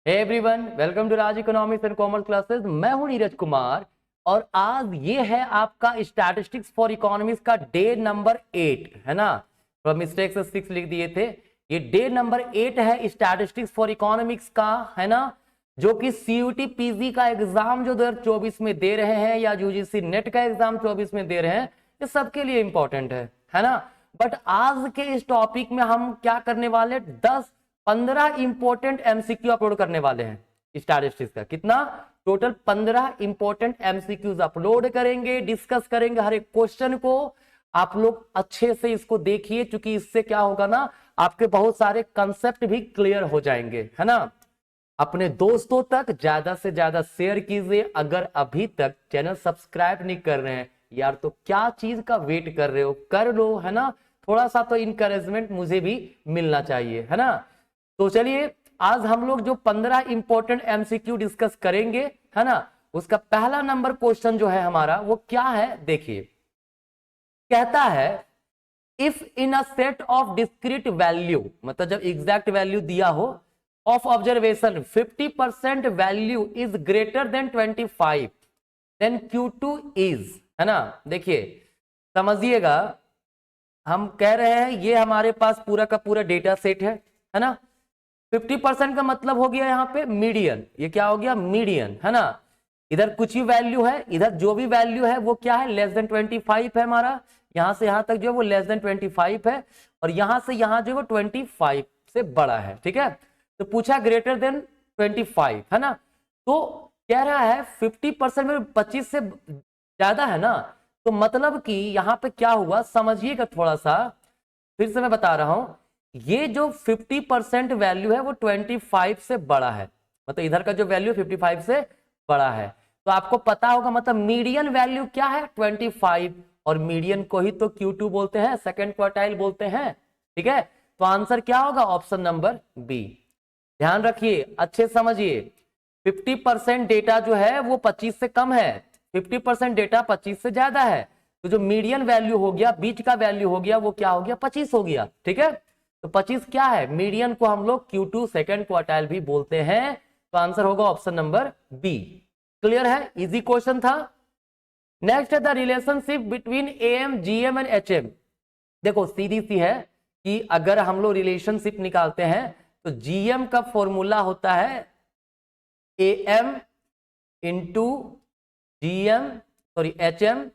Everyone, welcome to Raj economics and commerce classes. मैं हूं नीरज कुमार और आज ये है आपका स्टैटिस्टिक्स फॉर इकोनॉमिक्स का डे नंबर 8 है ना। थोड़ा मिस्टेक से 6 लिख दिए थे। ये डे नंबर 8 है स्टैटिस्टिक्स फॉर इकोनॉमिक्स का, है ना, जो कि सीयूटी पीजी का एग्जाम जो 2024 में दे रहे हैं या यूजीसी नेट का एग्जाम 24 में दे रहे हैं, ये सबके लिए इंपॉर्टेंट है ना। बट आज के इस टॉपिक में हम क्या करने वाले, 10-15 इंपॉर्टेंट एमसीक्यू अपलोड करने वाले हैं स्टैटिस्टिक्स का। कितना? टोटल 15 इंपॉर्टेंट एमसीक्यूज अपलोड करेंगे, डिस्कस करेंगे हर एक क्वेश्चन को। आप लोग अच्छे से इसको देखिए, क्योंकि इससे क्या होगा ना, आपके बहुत सारे कंसेप्ट भी क्लियर हो जाएंगे, है ना। अपने दोस्तों तक ज्यादा से ज्यादा शेयर कीजिए। अगर अभी तक चैनल सब्सक्राइब नहीं कर रहे हैं यार, तो क्या चीज का वेट कर रहे हो, कर लो, है ना। थोड़ा सा तो इंकरेजमेंट मुझे भी मिलना चाहिए, है ना। तो चलिए, आज हम लोग जो 15 इंपॉर्टेंट एमसीक्यू डिस्कस करेंगे, है ना, उसका पहला नंबर क्वेश्चन जो है हमारा वो क्या है, देखिए। कहता है if in a set of discrete value, मतलब जब एग्जैक्ट वैल्यू दिया हो, of observation 50% value is greater than 25, then Q2 is, है ना। देखिए समझिएगा, हम कह रहे हैं ये हमारे पास पूरा का पूरा डेटा सेट है ना। 50% का मतलब हो गया यहाँ पे मीडियन। ये क्या हो गया? मीडियन, है ना। इधर कुछ ही वैल्यू है, इधर जो भी वैल्यू है वो क्या है, लेस देन 25 है हमारा। यहां से यहां तक जो है वो लेस देन 25 है, और यहां से यहां जो है वो 25 से बड़ा है, ठीक है। तो पूछा ग्रेटर देन 25, है ना। तो कह रहा है 50% में 25 से ज्यादा है ना। तो मतलब कि यहां पे क्या हुआ, समझिएगा थोड़ा सा, फिर से मैं बता रहा हूं। ये जो 50% वैल्यू है वो 25 से बड़ा है, मतलब इधर का जो वैल्यू 55 से बड़ा है। तो आपको पता होगा, मतलब मीडियन वैल्यू क्या है, 25, और मीडियन को ही तो Q2 बोलते हैं, सेकेंड क्वार्टाइल बोलते हैं, ठीक है। तो आंसर क्या होगा? Option number B. ध्यान रखिए, अच्छे समझिए। 50% डेटा जो है वो 25 से कम है, 50% डेटा 25 से ज्यादा है। तो जो मीडियन वैल्यू हो गया, बीच का वैल्यू हो गया, वो क्या हो गया? 25 हो गया, ठीक है। तो 25 क्या है? मीडियन को हम लोग Q2 सेकेंड क्वार्टाइल भी बोलते हैं। तो आंसर होगा ऑप्शन नंबर बी। क्लियर है? इजी क्वेश्चन था। नेक्स्ट है the relationship between AM, GM and HM। देखो सीधी सी है कि अगर हम लोग रिलेशनशिप निकालते हैं तो GM का फॉर्मूला होता है AM into GM, sorry HM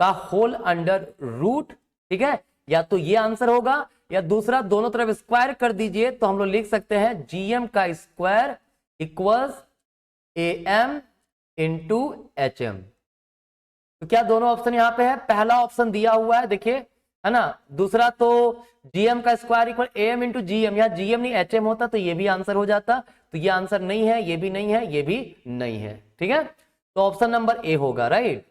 का होल अंडर रूट, ठीक है। या तो ये आंसर होगा, या दूसरा दोनों तरफ स्क्वायर कर दीजिए तो हम लोग लिख सकते हैं GM का square equals AM into HM। तो क्या दोनों ऑप्शन यहां पे है? पहला ऑप्शन दिया हुआ है, देखिए, है ना। दूसरा तो GM का square equal AM into GM, यहाँ GM नहीं HM होता तो ये भी आंसर हो जाता। तो ये आंसर नहीं है, ये भी नहीं है, ये भी नहीं है, ठीक है। तो ऑप्शन नंबर ए होगा, राइट।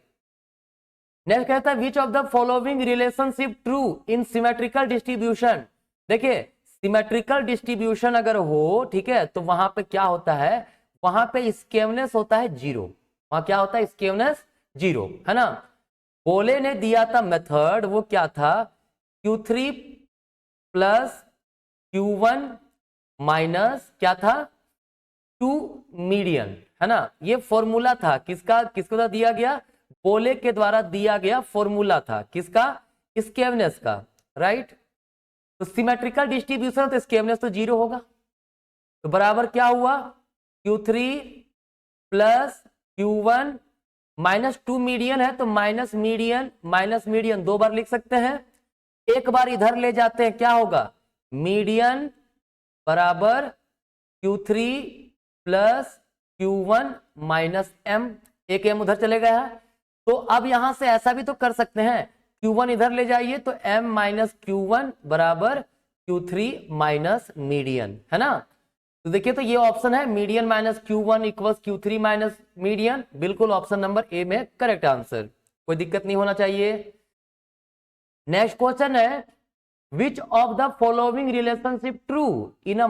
नेक्स्ट कहता है which of the following relationship true in symmetrical distribution. देखिए सिमेट्रिकल डिस्ट्रीब्यूशन अगर हो, ठीक है, तो वहां पे क्या होता है, वहां पे स्केवनेस होता है जीरो। वहां क्या होता है? स्केवनेस जीरो, है ना। बोले ने दिया था मेथड, वो क्या था? Q3 प्लस Q1 माइनस क्या था? 2 मीडियन, है ना। ये फॉर्मूला था किसका? किसको था दिया गया? बोले के द्वारा दिया गया फॉर्मूला था, किसका? स्केवनेस का, राइट। तो सिमेट्रिकल डिस्ट्रीब्यूशन तो स्केवनेस तो जीरो होगा। तो बराबर क्या हुआ? Q3 plus Q1 minus 2 median है, तो माइनस मीडियन दो बार लिख सकते हैं। एक बार इधर ले जाते हैं, क्या होगा? मीडियन बराबर Q3 plus Q1 minus M, एक M उधर चले गया है। तो अब यहां से ऐसा भी तो कर सकते हैं, Q1 इधर ले जाइए तो M माइनस Q1 बराबर Q3 माइनस मीडियन, है ना। तो देखिए, तो ये ऑप्शन है median minus Q1 equals Q3 minus median, बिल्कुल ऑप्शन नंबर ए में करेक्ट आंसर, कोई दिक्कत नहीं होना चाहिए। नेक्स्ट क्वेश्चन है which of the following relationship true in a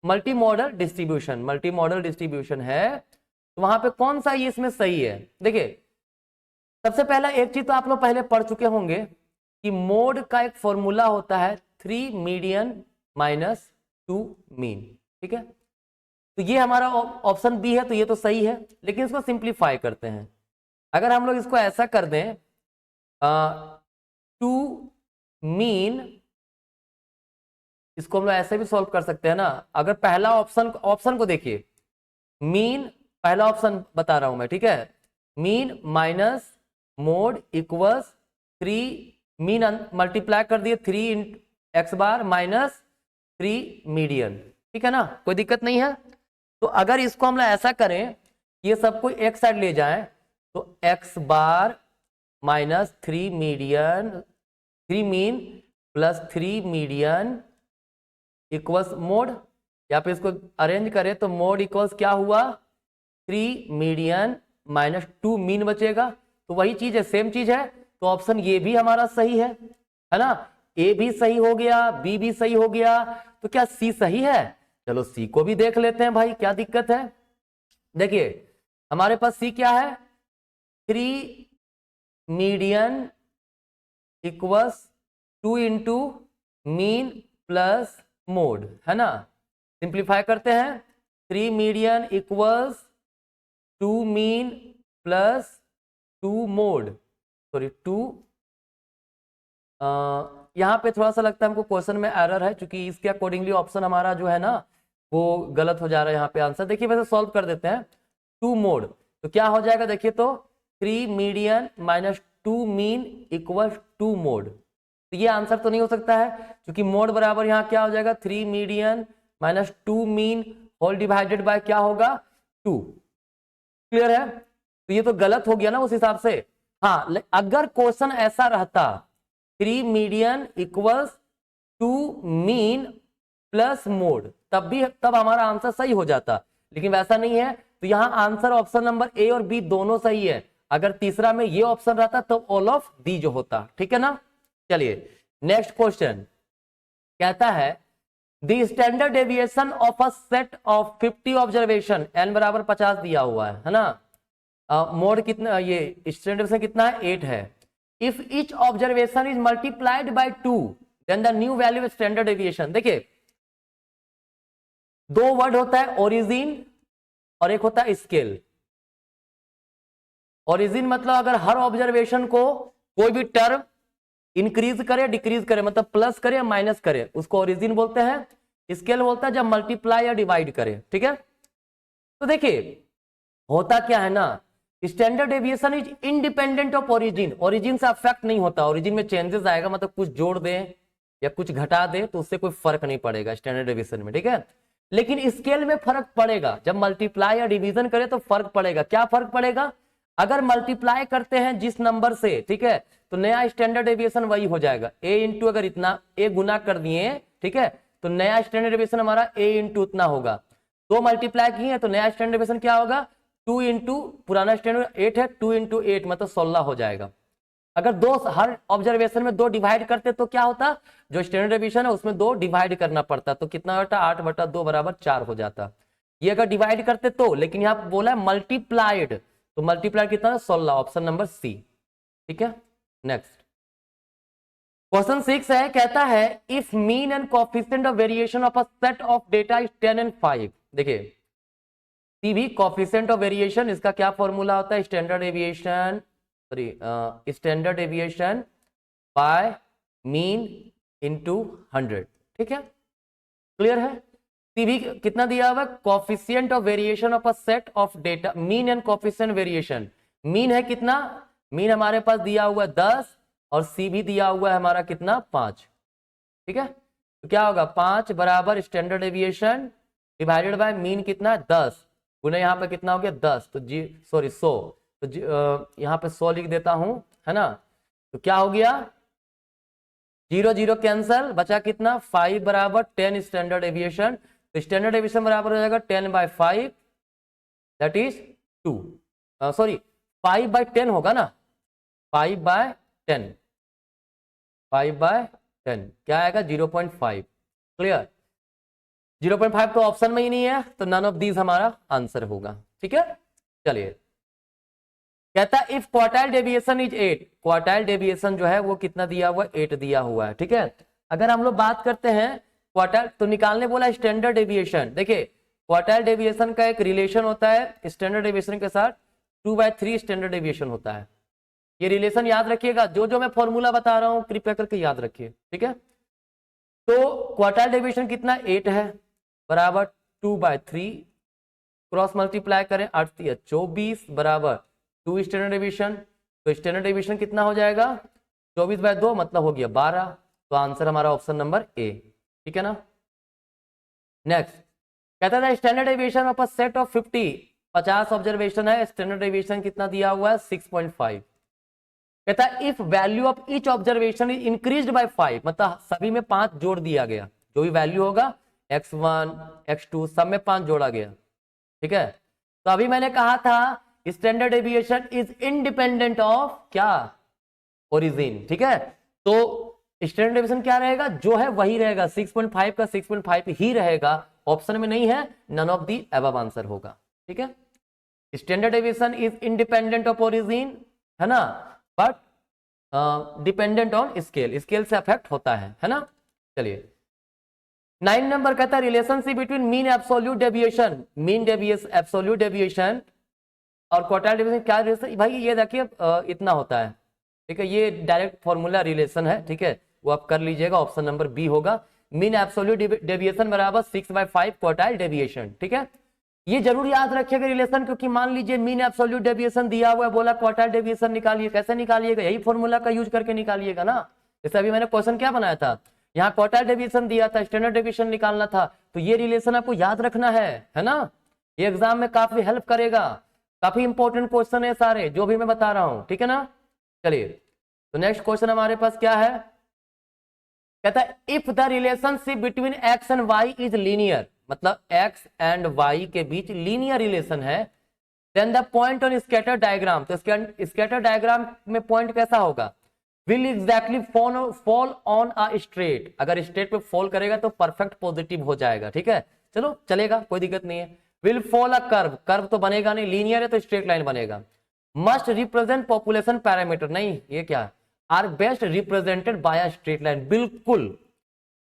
multi modal distribution. Multi modal distribution है, तो वहां पे कौन सा ये इसमें सही है? देखिए सबसे पहला एक चीज तो आप लोग पहले पढ़ चुके होंगे कि मोड का एक फॉर्मूला होता है 3 मीडियन माइनस टू मीन। ठीक है, तो ये हमारा ऑप्शन बी है, तो ये तो सही है, लेकिन इसको सिंप्लीफाई करते हैं। अगर हम लोग इसको ऐसा कर दें, टू मीन, इसको हम लोग ऐसे भी सॉल्व कर सकते हैं ना। अगर पहला ऑप्शन को देखिए, मीन पहला ऑप्शन बता रहा हूं मैं, ठीक है, mean minus mode equals 3 mean multiply कर दिए 3 एक्स बार माइनस 3 मीडियन। ठीक है ना, कोई दिक्कत नहीं है। तो अगर इसको हम लोग ऐसा करें, ये सबको एक साइड ले जाएं, तो X bar minus 3 median, 3 mean plus 3 median equals mode, या पे इसको अरेंज करें तो मोड इक्वल्स क्या हुआ, 3 मीडियन माइनस 2 मीन बचेगा। तो वही चीज है, सेम चीज है, तो ऑप्शन ये भी हमारा सही है ना। ए भी सही हो गया, बी भी सही हो गया, तो क्या सी सही है? चलो सी को भी देख लेते हैं भाई, क्या दिक्कत है। देखिए हमारे पास सी क्या है, 3 median equals 2 into mean plus mode, है ना। सिंप्लीफाई करते हैं, 3 median equals 2 mean plus 2 mode, sorry 2, यहाँ पे थोड़ा सा लगता है हमको क्वेश्चन में एरर है, क्योंकि इसके अकॉर्डिंगली ऑप्शन हमारा जो है ना वो गलत हो जा रहा है यहाँ पे आंसर। देखिए वैसे सॉल्व कर देते हैं, 2 मोड तो क्या हो जाएगा, देखिए तो 3 median minus 2 mean equal 2 mode. तो ये आंसर तो नहीं हो सकता है, क्योंकि मोड बराबर यहाँ क्या हो जाएगा, 3 median minus 2 mean whole divided by क्या होगा, 2। क्लियर है, तो ये तो गलत हो गया ना उस हिसाब से। हाँ, अगर क्वेश्चन ऐसा रहता 3 median equals 2 mean plus mode, तब हमारा आंसर सही हो जाता, लेकिन वैसा नहीं है। तो यहाँ आंसर ऑप्शन नंबर ए और बी दोनों सही है। अगर तीसरा में ये ऑप्शन रहता तो ऑल ऑफ डी जो होता। ठीक है ना। चलिए नेक्स्ट क्वेश्चन कहता है, the standard deviation of a set of 50 observation, n बराबर 50 दिया हुआ है ना। मोड कितना, ये स्टैंडर्ड डेविएशन कितना है, 8 है। If each observation is multiplied by 2 then the new value of standard deviation. देखिए दो वर्ड होता है, ओरिजिन और एक होता है स्केल। ओरिजिन मतलब अगर हर ऑब्जर्वेशन को कोई भी टर्म इंक्रीज करे डिक्रीज करे, मतलब प्लस करे या माइनस करे, उसको ओरिजिन बोलते हैं। स्केल बोलता है जब मल्टीप्लाई या डिवाइड करे। ठीक है, तो देखिए होता क्या है ना, standard deviation is independent of origin. Origin से अफेक्ट नहीं होता, ओरिजिन में चेंजेस आएगा, मतलब कुछ जोड़ दे या कुछ घटा दे तो उससे कोई फर्क नहीं पड़ेगा स्टैंडर्ड डेविएशन में। ठीक है, लेकिन स्केल में फर्क पड़ेगा, जब मल्टीप्लाई या डिवीजन करे तो फर्क पड़ेगा। क्या फर्क पड़ेगा, अगर मल्टीप्लाई करते हैं जिस नंबर से, ठीक है, तो नया स्टैंडर्ड डेविएशन वही हो जाएगा, ए इंटू, अगर इतना ए गुना कर दिए, ठीक है, तो नया स्टैंडर्ड डेविएशन हमारा ए इंटू उतना होगा। दो मल्टीप्लाई किए तो नया स्टैंडर्ड डेविएशन क्या होगा, 2 इंटू पुराना स्टैंडर्ड 8 है, 2 इंटू 8 मतलब 16 हो जाएगा। अगर दो हर ऑब्जर्वेशन में 2 डिवाइड करते तो क्या होता, जो स्टैंडर्ड डेविएशन है उसमें 2 डिवाइड करना पड़ता, तो कितना होता, 8/2 बराबर 4 हो जाता। ये अगर डिवाइड करते तो, लेकिन यहाँ बोला है मल्टीप्लाइड, तो मल्टीप्लाई कितना है, 16, ऑप्शन नंबर सी। ठीक है, नेक्स्ट क्वेश्चन 6 है, कहता है if mean and coefficient of variation of a set of data is 10 and 5। देखिए भी कोएफिशिएंट ऑफ वेरिएशन, इसका क्या फॉर्मूला होता है, standard deviation, sorry standard deviation by mean into 100। ठीक है, क्लियर है। भी कितना दिया हुआ, coefficient of variation of a set of data, mean and coefficient variation. Mean है कितना, मीन हमारे पास दिया हुआ 10 और सी भी दिया हुआ है हमारा कितना, 5। ठीक है, तो क्या होगा, 5 बराबर standard deviation divided by mean कितना, 10 गुना यहाँ पे कितना हो गया, 10, तो जी सॉरी 100, तो यहाँ पे 100 लिख देता हूं, है ना। तो क्या हो गया, 0 0 कैंसल, बचा कितना, 5 बराबर 10 स्टैंडर्ड डेविएशन। तो स्टैंडर्ड डेविएशन बराबर हो जाएगा 10/5, दैट इज 2, सॉरी 5/10 होगा ना, 5/10, 5/10 क्या आएगा, 0.5। क्लियर, 0.5 तो ऑप्शन में ही नहीं है, तो नन ऑफ दीज हमारा आंसर होगा। ठीक है, चलिए कहता है if quartile deviation is 8, quartile deviation जो है वो कितना दिया हुआ, 8 दिया हुआ है। ठीक है, अगर हम लोग बात करते हैं क्वार्टाइल तो निकालने बोला स्टैंडर्ड डेविएशन। देखिए क्वार्टाइल डेविएशन का एक रिलेशन होता है स्टैंडर्ड डेविएशन के साथ, 2/3 स्टैंडर्ड डेविएशन होता है। ये रिलेशन याद रखिएगा, जो जो मैं फॉर्मूला बता रहा हूं कृपया करके याद रखिए, ठीक है। तो क्वार्टाइल डेविएशन कितना 8 है, बराबर 2/3, क्रॉस मल्टीप्लाई करें 8 × 24 बराबर 2 स्टैंडर्ड डेविएशन। तो स्टैंडर्ड डेविएशन कितना हो जाएगा 24/2 मतलब हो गया 12। तो आंसर हमारा ऑप्शन नंबर ए, ठीक है ना। नेक्स्ट कहता था standard deviation of a set of 50 observation है, स्टैंडर्ड डेविएशन कितना दिया हुआ है 6.5। कहता है if value of each observation is increased by 5, मतलब सभी में 5 जोड़ दिया गया, जो भी वैल्यू होगा x1 x2 सब में 5 जोड़ा गया, ठीक है। तो अभी मैंने कहा था standard deviation is independent of क्या, ओरिजिन, ठीक है। तो स्टैंडर्ड डेविएशन क्या रहेगा, जो है वही रहेगा, 6.5 का 6.5 ही रहेगा, ऑप्शन में नहीं है, none of the above answer होगा, ठीक है। Standard deviation is independent of origin, है ना, but dependent on scale, scale से अफेक्ट होता है ना। चलिए 9 नंबर कहता है relationship between mean absolute deviation, mean deviation absolute deviation और क्वार्टाइल डेविएशन क्या रिलेशन, भाई ये देखिए इतना होता है, ठीक है। ये डायरेक्ट फॉर्मूला रिलेशन है, ठीक है, वो आप कर लीजिएगा, ऑप्शन नंबर बी होगा। मीन एब्सोल्यूट डेविएशन बराबर 6/5 क्वार्टाइल डेविएशन, ठीक है। ये जरूर याद रखिएगा रिलेशन, क्योंकि मान लीजिए मीन एब्सोल्यूट डेविएशन दिया हुआ है, बोला क्वार्टाइल डेविएशन निकालिए, कैसे निकालिएगा, यही फॉर्मूला का यूज करके निकालिएगा ना। जैसे अभी मैंने क्वेश्चन क्या बनाया था, यहाँ क्वार्टाइल डेविएशन दिया था, स्टैंडर्ड डेविएशन निकालना था, तो ये रिलेशन आपको याद रखना है ना। ये एग्जाम में काफी हेल्प करेगा, काफी इंपॉर्टेंट क्वेश्चन है सारे जो भी मैं बता रहा हूं, ठीक है ना। चलिए तो नेक्स्ट क्वेश्चन हमारे पास क्या है, कहता है if the relationship between x and y is linear, मतलब एक्स एंड वाई के बीच लीनियर रिलेशन है, then the point on scatter diagram, तो स्कैटर डायग्राम में पॉइंट कैसा होगा, will exactly fall on a straight, अगर स्ट्रेट पे फॉल करेगा तो परफेक्ट पॉजिटिव हो जाएगा, ठीक है, चलो चलेगा कोई दिक्कत नहीं है। Will fall a curve, curve तो बनेगा नहीं, लीनियर है तो स्ट्रेट लाइन बनेगा। मस्ट रिप्रेजेंट पॉपुलेशन पैरामीटर, नहीं ये क्या, are best represented by a straight line, बिल्कुल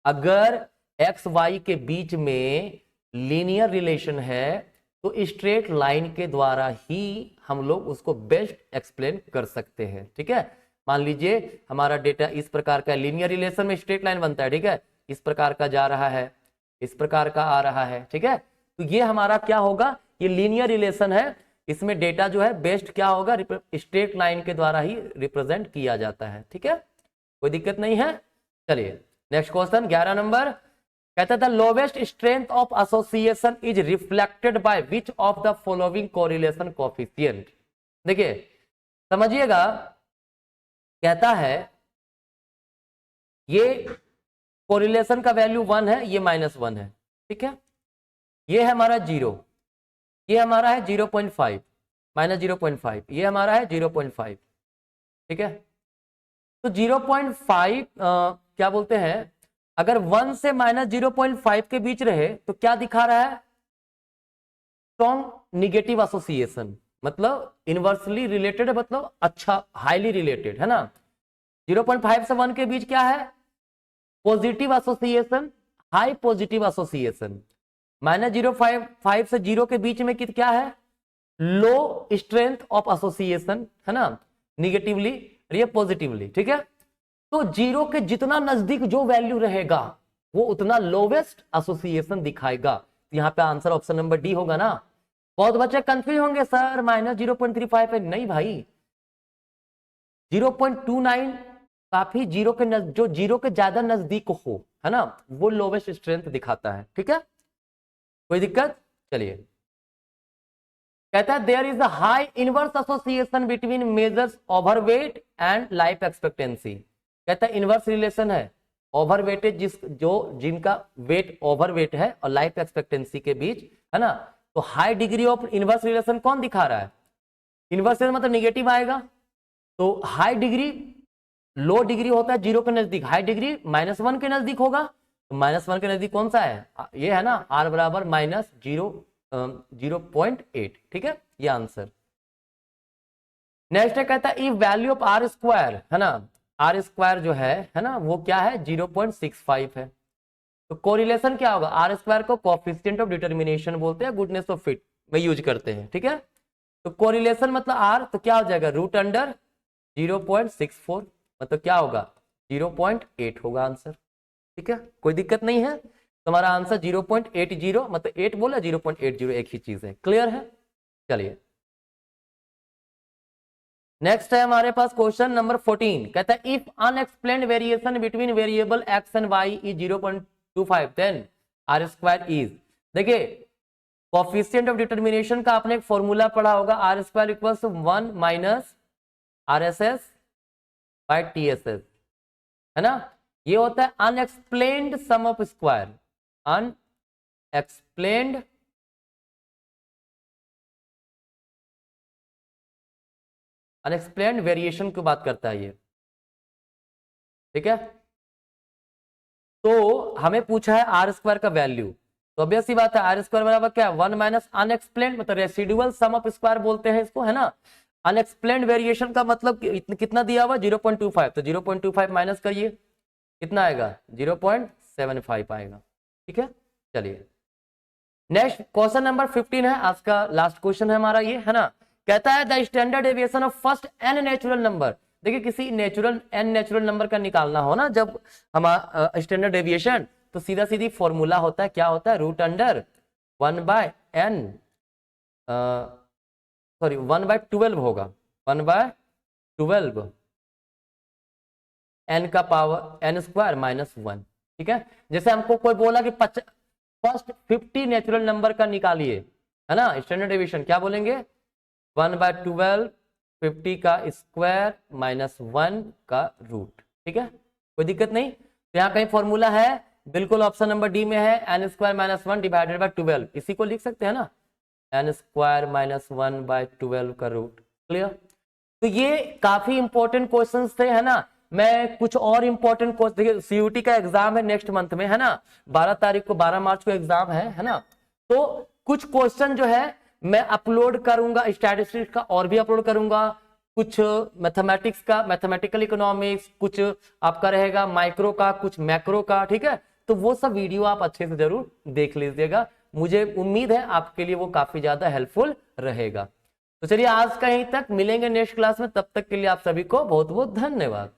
अगर एक्स वाई के बीच में लीनियर रिलेशन है तो स्ट्रेट लाइन के द्वारा ही हम लोग उसको बेस्ट एक्सप्लेन कर सकते हैं, ठीक है। मान लीजिए हमारा डेटा इस प्रकार का लीनियर रिलेशन में स्ट्रेट लाइन बनता है, ठीक है, इस प्रकार का जा रहा है, इस प्रकार का आ रहा है, ठीक है। तो ये हमारा क्या होगा, ये लीनियर रिलेशन है, इसमें डेटा जो है बेस्ट क्या होगा, स्ट्रेट लाइन के द्वारा ही रिप्रेजेंट किया जाता है, ठीक है, कोई दिक्कत नहीं है। चलिए नेक्स्ट क्वेश्चन 11 नंबर कहता था lowest strength of association is reflected by which of the following correlation coefficient. देखिए समझिएगा, कहता है ये कोरिलेशन का वैल्यू 1 है, ये -1 है, ठीक है, ये है हमारा 0, ये हमारा है 0.5 -0.5, ये हमारा है 0.5, ठीक है। तो 0.5 क्या बोलते हैं, अगर 1 से -0.5 के बीच रहे तो क्या दिखा रहा है, स्ट्रॉन्ग निगेटिव एसोसिएशन, मतलब इनवर्सली रिलेटेड, मतलब अच्छा हाईली रिलेटेड है ना। 0.5 से 1 के बीच क्या है, positive association, high positive association. -0.5 से 0 के बीच में क्या है, लो स्ट्रेंथ ऑफ एसोसिएशन, है ना, निगेटिवली या पॉजिटिवली, ठीक है। तो 0 के जितना नजदीक जो वैल्यू रहेगा वो उतना लोवेस्ट एसोसिएशन दिखाएगा। तो यहाँ पे आंसर ऑप्शन नंबर डी होगा ना। बहुत बच्चे कंफ्यूज होंगे सर -0.35 है, नहीं भाई 0.29 काफी जीरो के जो 0 के ज्यादा नजदीक हो, है ना, वो लोवेस्ट स्ट्रेंथ दिखाता है, ठीक है, कोई दिक्कत। चलिए कहता है there is a high inverse association between measures overweight and life expectancy. कहता है इनवर्स रिलेशन है ओवरवेटेड जिनका वेट ओवरवेट है और लाइफ एक्सपेक्टेंसी के बीच, है ना। तो high degree of inverse relation कौन दिखा रहा है, इनवर्स मतलब निगेटिव आएगा, तो हाई डिग्री, लो डिग्री होता है 0 के नजदीक, हाई डिग्री -1 के नजदीक होगा, तो -1 के नजदीक कौन सा है, ये है ना, r बराबर -0.8, ठीक है, ये आंसर। नेक्स्ट है कहता है if value of r square, है ना, आर स्क्वायर जो है ना, वो क्या है 0.65 है, तो कोरिलेशन क्या होगा, आर स्क्वायर को कोफिशिएंट ऑफ डिटर्मिनेशन बोलते हैं, गुडनेस ऑफ फिट में यूज करते हैं, ठीक है। तो कोरिलेशन मतलब आर, तो क्या हो जाएगा रूट अंडर 0.64, मतलब क्या होगा 0.8 होगा आंसर, ठीक है, कोई दिक्कत नहीं है। तुम्हारा आंसर 0.80, मतलब 8 बोला 0.80 एक ही चीज है, क्लियर है। चलिए नेक्स्ट है हमारे पास क्वेश्चन नंबर 14, कहता है if unexplained variation between variable x and y is 0.25 then r square is. देखिए कोफिशिएंट ऑफ डिटर्मिनेशन का आपने एक फॉर्मूला पढ़ा होगा, r square equals 1 minus r s s by t s s, है ना। ये होता है unexplained sum of square, unexplained unexplained variation की बात करता है ये, ठीक है। तो हमें पूछा है आर स्क्वायर का वैल्यू, तो ऑब्वियस सी बात है आर स्क्वायर बराबर क्या है 1 माइनस अनएक्सप्लेन्ड, मतलब रेसिडुअल सम ऑफ स्क्वायर बोलते हैं इसको, है ना। अनएक्सप्लेन्ड वेरिएशन का मतलब कितना दिया हुआ 0.25, तो 0.25 माइनस करिए, कितना आएगा 0.75 आएगा, ठीक है। चलिए नेक्स्ट क्वेश्चन नंबर 15 है, आज का लास्ट क्वेश्चन है हमारा ये, है ना। कहता है the standard deviation of first n natural number. देखिए किसी एन नेचुरल नंबर का निकालना हो ना जब हमारा स्टैंडर्ड डेविएशन, तो सीधा सीधी फॉर्मूला होता है, क्या होता है रूट अंडर 1/n, सॉरी 1/12 होगा, 1/12 n का पावर n स्क्वायर माइनस 1, ठीक है। जैसे हमको कोई बोला कि फर्स्ट 50 नेचुरल नंबर का निकालिए, है ना, स्टैंडर्ड डेविएशन क्या बोलेंगे 1/12 50 का स्क्वायर माइनस 1 का रूट, ठीक है, कोई दिक्कत नहीं। तो यहाँ कहीं फॉर्मूला है, बिल्कुल ऑप्शन नंबर डी में है, n square minus 1 divided by 12, इसी को लिख सकते हैं ना, n स्क्वायर माइनस 1/12 का रूट, क्लियर। तो ये काफी इंपॉर्टेंट क्वेश्चंस थे, है ना। मैं कुछ और इंपॉर्टेंट क्वेश्चन, देखिए सीयूटी का एग्जाम है नेक्स्ट मंथ में, है ना, 12 तारीख को 12 मार्च को एग्जाम है ना। तो कुछ क्वेश्चन जो है मैं अपलोड करूंगा, स्टैटिस्टिक्स का और भी अपलोड करूंगा, कुछ मैथमेटिक्स का, मैथमेटिकल इकोनॉमिक्स, कुछ आपका रहेगा माइक्रो का, कुछ मैक्रो का, ठीक है। तो वो सब वीडियो आप अच्छे से जरूर देख लीजिएगा, मुझे उम्मीद है आपके लिए वो काफी ज्यादा हेल्पफुल रहेगा। तो चलिए आज का यहीं तक, मिलेंगे नेक्स्ट क्लास में, तब तक के लिए आप सभी को बहुत बहुत धन्यवाद।